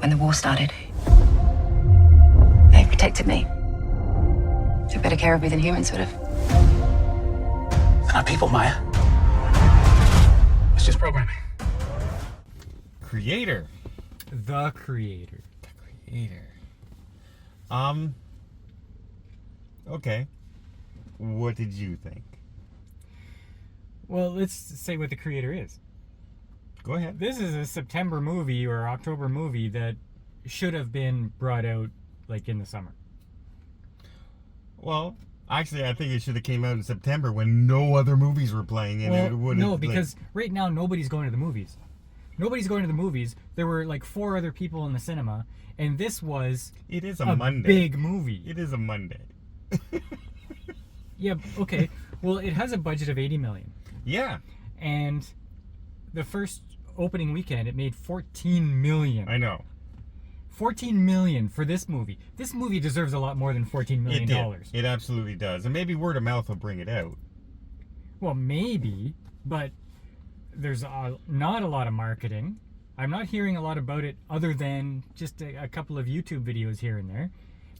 When the war started, they protected me. Took better care of me than humans would have. They're not people, Maya. It's just programming. Creator. The creator. Okay. What did you think? Well, let's say what the creator is. Go ahead. This is a September movie or October movie that should have been brought out like in the summer. Well, actually, I think it should have came out in September when no other movies were playing, and it would have. No, because right now nobody's going to the movies. Nobody's going to the movies. There were like 4 other people in the cinema, and this was it is a Monday. Big movie. It is a Monday. Yeah. Okay. Well, it has a budget of $80 million. Yeah. And the first opening weekend, it made $14 million. I know. $14 million for this movie. This movie deserves a lot more than $14 million. It absolutely does. And maybe word of mouth will bring it out. Well, maybe, but there's not a lot of marketing. I'm not hearing a lot about it other than just a couple of YouTube videos here and there.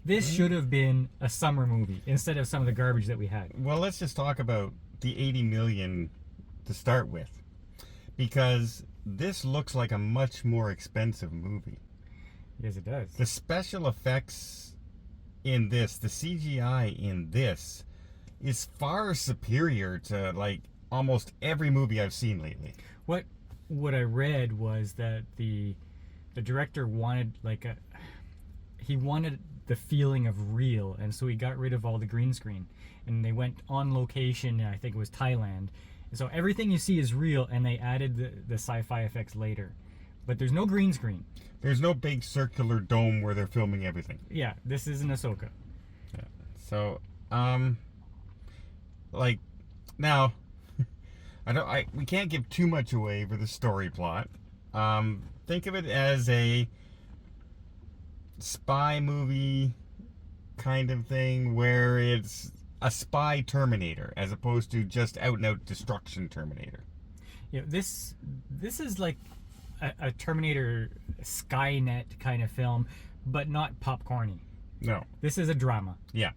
This should have been a summer movie instead of some of the garbage that we had. Well, let's just talk about the $80 million to start with. Because this looks like a much more expensive movie. Yes, it does. The special effects in this, the CGI in this, is far superior to like almost every movie I've seen lately. What I read was that the director wanted he wanted the feeling of real, and so he got rid of all the green screen, and they went on location. I think it was Thailand. So everything you see is real, and they added the sci-fi effects later. But there's no green screen. There's no big circular dome where they're filming everything. Yeah, this isn't Ahsoka. Yeah. So, like, now, we can't give too much away for the story plot. Think of it as a spy movie kind of thing where it's a spy Terminator as opposed to just out-and-out destruction Terminator. Yeah, this is like a Terminator Skynet kind of film, but not popcorny. No. This is a drama. Yeah.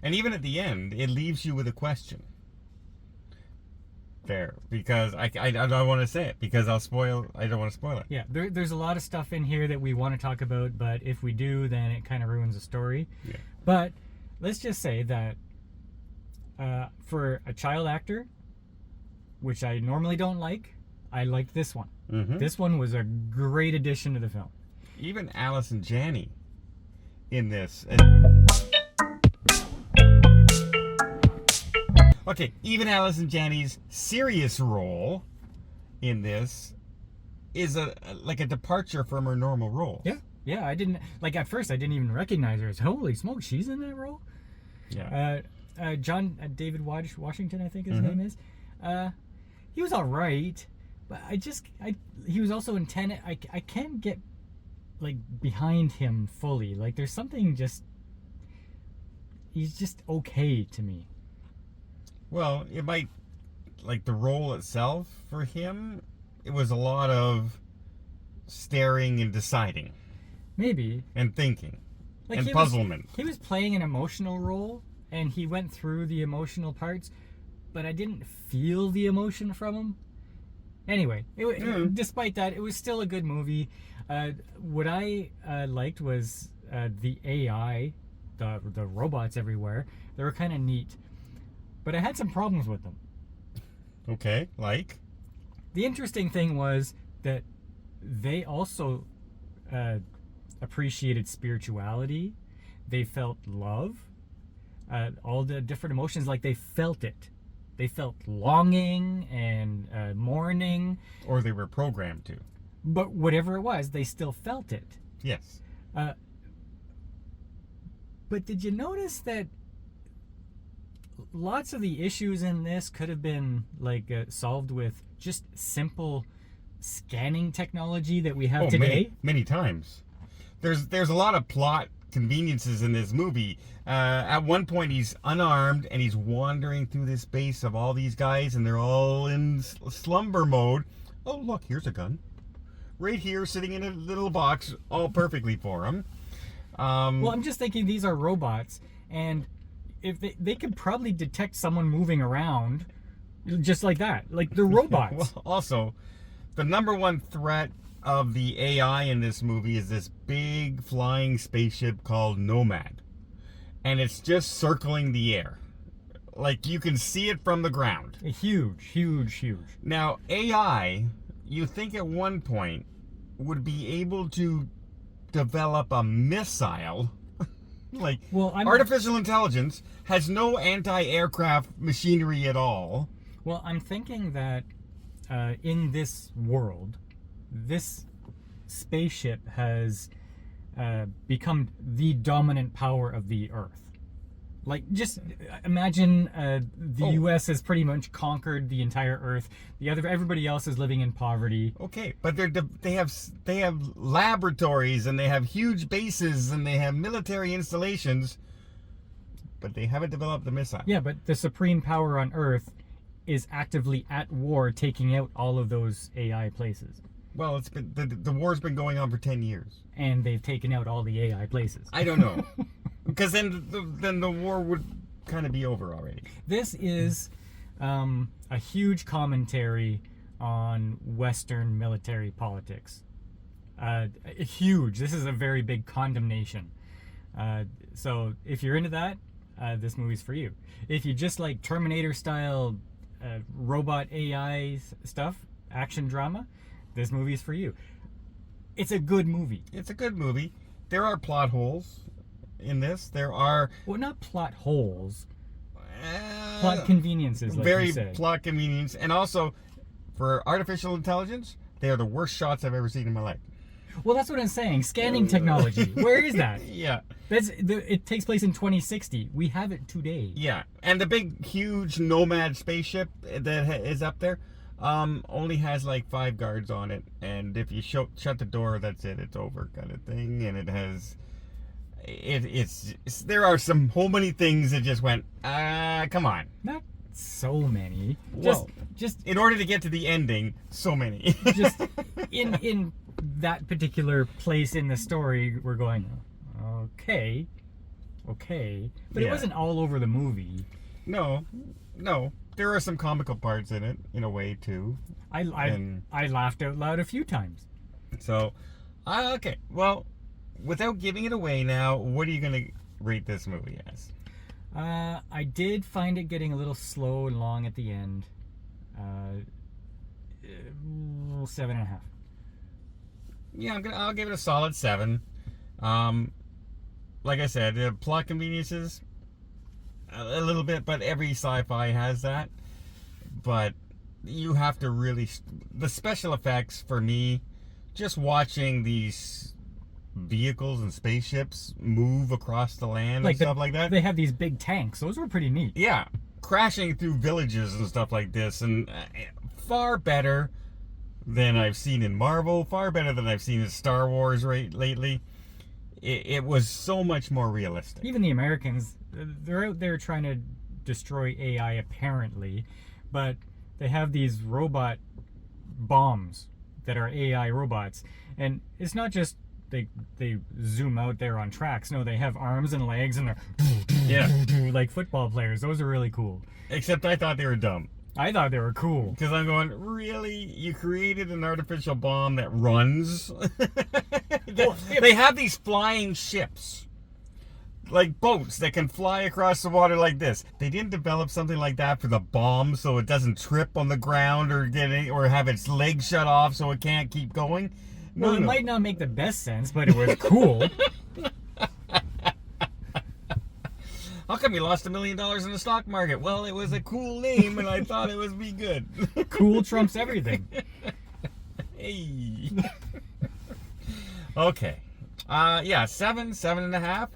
And even at the end, it leaves you with a question. There. Because I don't want to say it, because I don't want to spoil it. Yeah, there's a lot of stuff in here that we want to talk about, but if we do, then it kind of ruins the story. Yeah. But let's just say that for a child actor, which I normally don't like, I liked this one. Mm-hmm. This one was a great addition to the film. Even Allison Janney in this. Okay, even Allison Janney's serious role in this is like a departure from her normal role. Yeah, I didn't at first I didn't even recognize her as holy smoke, she's in that role. Yeah. John David Washington, I think his name is. He was all right, but he was also in Tenet. I can't get like behind him fully. Like there's something he's just okay to me. Well, it might, like the role itself for him, it was a lot of staring and deciding. Maybe. And thinking. Like and puzzlement. He was playing an emotional role, and he went through the emotional parts, but I didn't feel the emotion from him. Anyway, despite that, it was still a good movie. What I liked was the AI, the robots everywhere. They were kind of neat. But I had some problems with them. Okay, like? The interesting thing was that they also appreciated spirituality. They felt love. All the different emotions, like they felt it. They felt longing and mourning. Or they were programmed to. But whatever it was, they still felt it. Yes. But did you notice that lots of the issues in this could have been solved with just simple scanning technology that we have today? Many times. There's a lot of plot conveniences in this movie. At one point he's unarmed and he's wandering through this base of all these guys and they're all in slumber mode. Oh look, here's a gun. right here, sitting in a little box, all perfectly for him. Well, I'm just thinking these are robots, and if they could probably detect someone moving around just like that. Like, they're robots. Well, also, the number one threat of the AI in this movie is this big flying spaceship called Nomad. And it's just circling the air. Like, you can see it from the ground. Huge, huge, huge. Now, AI, you think at one point, would be able to develop a missile. Like, artificial intelligence has no anti-aircraft machinery at all. Well, I'm thinking that in this world, this spaceship has become the dominant power of the Earth. Like, just imagine the U.S. has pretty much conquered the entire Earth. Everybody else is living in poverty. Okay, but they have laboratories, and they have huge bases, and they have military installations, but they haven't developed the missile. Yeah, but the supreme power on Earth is actively at war, taking out all of those AI places. Well, it's been the war's been going on for 10 years, and they've taken out all the AI places. I don't know. Because then the war would kind of be over already. This is a huge commentary on Western military politics. Huge. This is a very big condemnation. So if you're into that, this movie's for you. If you just like Terminator-style robot AI stuff, action drama, this movie's for you. It's a good movie. It's a good movie. There are plot holes in this. There are... Well, not plot holes. Plot conveniences, like very you said. Plot convenience. And also, for artificial intelligence, they are the worst shots I've ever seen in my life. Well, that's what I'm saying. Scanning technology. Where is that? Yeah. It takes place in 2060. We have it today. Yeah. And the big, huge Nomad spaceship that is up there only has like 5 guards on it. And if you shut the door, that's it. It's over, kind of thing. And it has... there are so many things that just went, come on. Not so many. Just in order to get to the ending, so many. Just in that particular place in the story, we're going, okay. But yeah. It wasn't all over the movie. No. There are some comical parts in it, in a way, too. I laughed out loud a few times. So, okay. Well, without giving it away now, what are you going to rate this movie as? I did find it getting a little slow and long at the end. 7.5. Yeah, I'll give it a solid 7. Like I said, the plot conveniences, a little bit, but every sci-fi has that. But you have to really... The special effects, for me, just watching these vehicles and spaceships move across the land and stuff like that. They have these big tanks. Those were pretty neat. Yeah. Crashing through villages and stuff like this. And far better than I've seen in Marvel. Far better than I've seen in Star Wars lately. It was so much more realistic. Even the Americans, they're out there trying to destroy AI apparently. But they have these robot bombs that are AI robots. And it's not just they zoom out there on tracks. No, they have arms and legs and they're like football players. Those are really cool. Except I thought they were dumb. I thought they were cool. Because I'm going, really? You created an artificial bomb that runs? They have these flying ships. Like boats that can fly across the water like this. They didn't develop something like that for the bomb so it doesn't trip on the ground or have its legs shut off so it can't keep going. Well, it might not make the best sense, but it was cool. How come you lost $1 million in the stock market? Well, it was a cool name, and I thought it would be good. Cool trumps everything. Hey. Okay. Yeah, 7.5.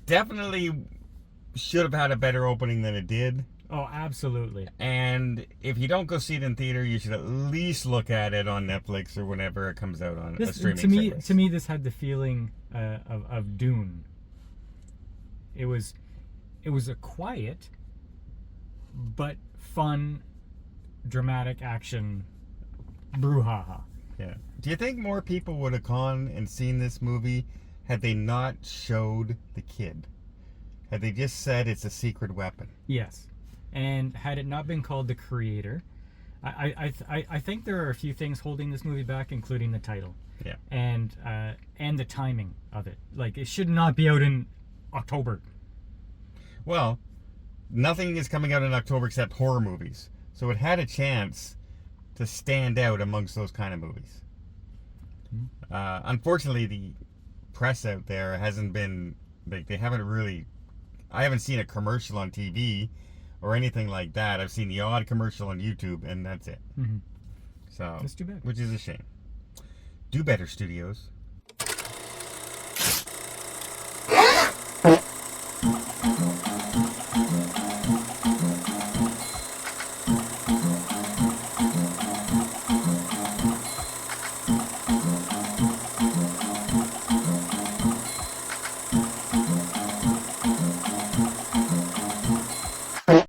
Definitely should have had a better opening than it did. Oh, absolutely. And if you don't go see it in theater, you should at least look at it on Netflix or whenever it comes out on a streaming service. To me, this had the feeling of Dune. It was a quiet but fun, dramatic action brouhaha. Yeah. Do you think more people would have gone and seen this movie had they not showed the kid? Had they just said it's a secret weapon? Yes. And had it not been called The Creator, I think there are a few things holding this movie back, including the title. Yeah. And the timing of it. Like, it should not be out in October. Well, nothing is coming out in October except horror movies. So it had a chance to stand out amongst those kind of movies. Unfortunately, the press out there hasn't been, like, they haven't really, I haven't seen a commercial on TV or anything like that. I've seen the odd commercial on YouTube, and that's it. Mm-hmm. So That's too bad. Which is a shame. Do better, studios.